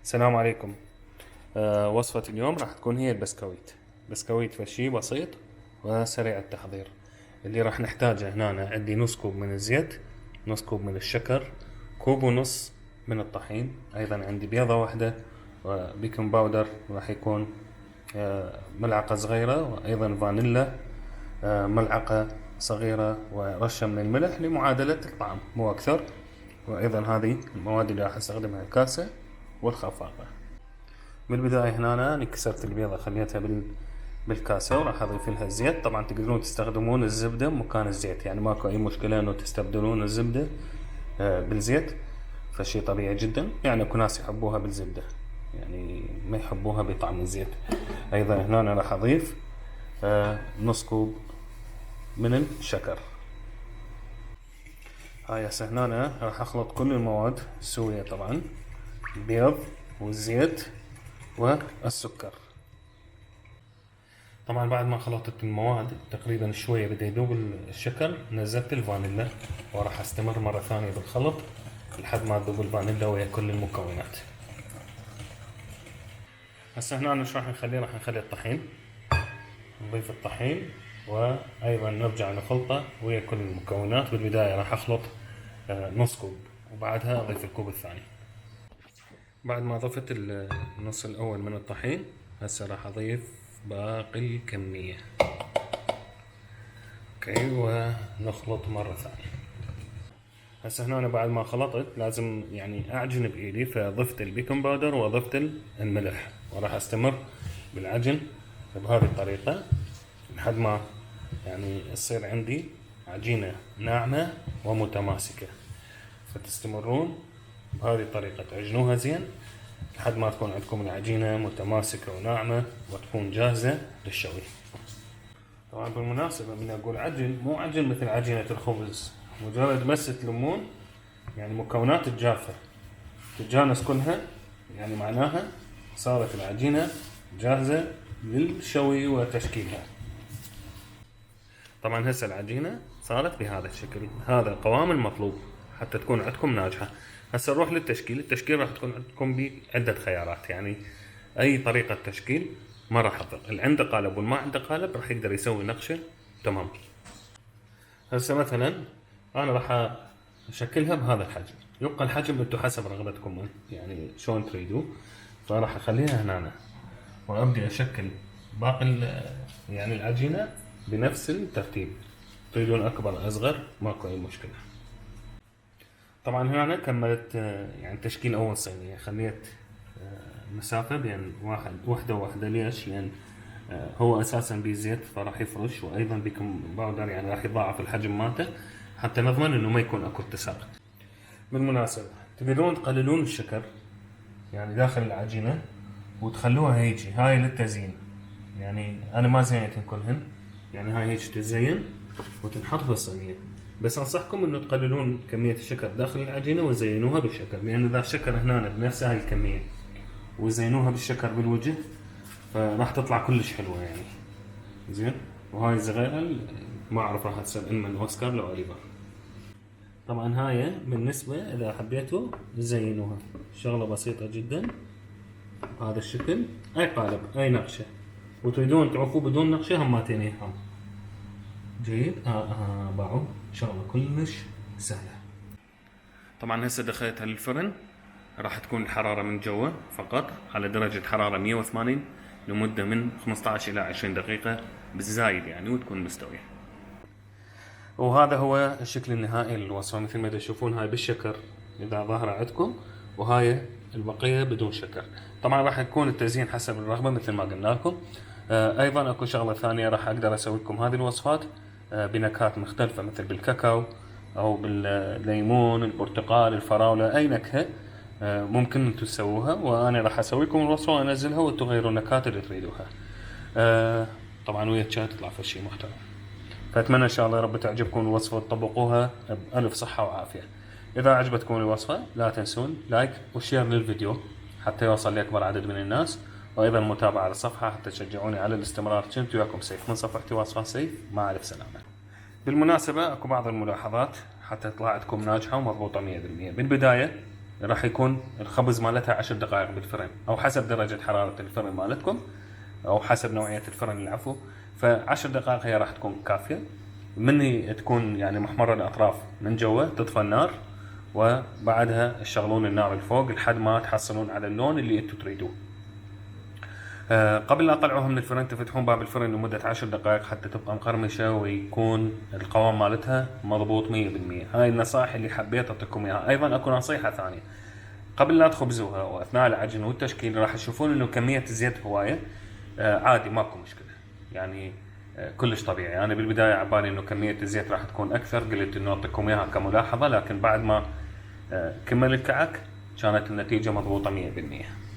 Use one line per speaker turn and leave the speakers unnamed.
السلام عليكم. وصفة اليوم راح تكون هي البسكويت. بسكويت فشي بسيط وسريع التحضير. اللي راح نحتاجه هنا عندي نص كوب من الزيت، نص كوب من الشكر، كوب ونص من الطحين، أيضا عندي بيضة واحدة، وبيكنج باودر راح يكون ملعقة صغيرة، وأيضا فانيلا ملعقة صغيرة، ورشة من الملح لمعادلة الطعم مو أكثر. وأيضا هذه المواد اللي راح استخدمها الكاسة والخفاقة. بالبداية هنا أنا كسرت البيضة خليتها بالكاسة، وراح أضيف لها الزيت. طبعا تقدرون تستخدمون الزبدة مكان الزيت، يعني ماكو أي مشكلة إنه تستبدلون الزبدة بالزيت، فشي طبيعي جدا. يعني اكو ناس يحبوها بالزبدة، يعني ما يحبوها بطعم الزيت. أيضا هنا أنا راح أضيف نص كوب من الشكر. هاي هسه هنا أنا راح أخلط كل المواد السوية، طبعا البيض والزيت والسكر. طبعا بعد ما خلطت المواد تقريبا شوية بدا يذوب الشكر، نزلت الفانيلا وراح استمر مرة ثانية بالخلط لحد ما تذوب الفانيلا ويا كل المكونات. هسه هنا ايش راح نخلي؟ راح نخلي الطحين، نضيف الطحين وايضا نرجع نخلطه ويا كل المكونات. بالبداية راح اخلط نص كوب، وبعدها اضيف الكوب الثاني. بعد ما ضفت النص الاول من الطحين، هسه راح اضيف باقي الكمية. اوكي، ونخلط مرة ثانية. هسه هنا أنا بعد ما خلطت لازم يعني اعجن بايدي، فضفت البيكنج باودر وضفت الملح، وراح استمر بالعجن بهذه الطريقة لحد ما يعني تصير عندي عجينة ناعمة ومتماسكة. فتستمرون بهذه الطريقة تعجنوها زين لحد ما تكون عندكم العجينة متماسكة وناعمة وتكون جاهزة للشوي. طبعا بالمناسبة من اقول عجن، مو عجن مثل عجينة الخبز، مجرد بس تلمون يعني مكونات الجافة تتجانس كلها، يعني معناها صارت العجينة جاهزة للشوي وتشكيلها. طبعا هسه العجينة صارت بهذا الشكل، هذا القوام المطلوب حتى تكون عندكم ناجحة. هسه نروح للتشكيل. التشكيل راح تكون عندكم بعدة خيارات، يعني اي طريقة تشكيل ما راح تضر. اللي عنده قالب واللي ما عنده قالب راح يقدر يسوي نقشة تمام. هسه مثلا انا راح اشكلها بهذا الحجم، يبقى الحجم انتم حسب رغبتكم يعني شلون تريدوا. فراح اخليها هنا وابدي اشكل باقي يعني العجينة بنفس الترتيب. تريدون اكبر اصغر ماكو اي مشكلة. طبعا هنا كملت يعني تشكيل اول صينية، خليت مسافة بين واحدة وواحدة. ليش؟ لان هو اساسا بزيت فراح يفرش، وايضا بيكنج باودر يعني راح يضاعف الحجم مالته حتى نضمن انه ما يكون اكو اتساق. بالمناسبة تقدرون تقللون الشكر يعني داخل العجينة وتخلوها هيجي، هاي للتزيين. يعني انا ما زينتهن كلهن، يعني هاي هيك تزين وتنحط بالصينية. بس انصحكم انه تقللون كمية الشكر داخل العجينة وزينوها بالشكر، لان اذا الشكر هنا بنفس هاي الكمية وزينوها بالشكر بالوجه فراح تطلع كلش حلوة يعني. زين، وهاي الصغيرة ما اعرف راح تصير اما من اوسكار لو اوليفر. طبعا هاي بالنسبة اذا حبيتوا تزينوها شغلة بسيطة جدا بهذا الشكل. اي قالب اي نقشة، وتريدون تعوفوه بدون نقشة هماتين يهم جيد. باعوا شغلة كلش سهلة. طبعا هسه دخلتها للفرن، راح تكون الحرارة من جوا فقط على درجة حرارة 180 لمدة من 15 إلى 20 دقيقة بالزايد يعني، وتكون مستوية. وهذا هو الشكل النهائي للوصفة. مثل ما تشوفون هاي بالشكر إذا ظاهرة عندكم، وهاي البقية بدون شكر. طبعا راح يكون التزيين حسب الرغبة مثل ما قلنا لكم. أيضا أكو شغلة ثانية راح أقدر أسوي لكم هذه الوصفات بنكهات مختلفة مثل بالكاكاو أو بالليمون، البرتقال، الفراولة، أي نكهة ممكن انتم تسووها. وانا راح اسوي لكم الوصفه وانزلها وانتم غيروا النكهات اللي تريدوها. طبعا ويا الشاي تطلع فشي محترم. فاتمنى ان شاء الله يا رب تعجبكم الوصفه وتطبقوها بالف صحه وعافيه. اذا عجبتكم الوصفه لا تنسون لايك وشير للفيديو حتى يوصل لاكبر عدد من الناس، وايضا متابعه على الصفحه حتى تشجعوني على الاستمرار. كنت وياكم سيف من صفحتي وصفات سيف، مع الف سلامه. بالمناسبه اكو بعض الملاحظات حتى تطلع عندكم ناجحه ومضبوطه 100%. بالبدايه راح يكون الخبز مالتها 10 دقائق بالفرن، او حسب درجة حرارة الفرن مالتكم، او حسب نوعية الفرن العفو. ف10 دقائق هي راح تكون كافية. من تكون يعني محمرة الاطراف من جوا تطفى النار، وبعدها تشغلون النار الفوق لحد ما تحصلون على اللون اللي انتم تريدوه. قبل لا تطلعوها من الفرن تفتحون باب الفرن لمدة 10 دقائق حتى تبقى مقرمشة ويكون القوام مالتها مضبوط 100%. هاي النصائح اللي حبيت اعطيكم اياها. ايضا اكو نصيحة ثانية، قبل لا تخبزوها واثناء العجن والتشكيل راح تشوفون انه كمية الزيت هواية. عادي ماكو مشكلة يعني، كلش طبيعي. انا بالبداية عبالي انه كمية الزيت راح تكون اكثر، قلت انه اعطيكم اياها كملاحظة، لكن بعد ما كمل الكعك كانت النتيجة مضبوطة 100%.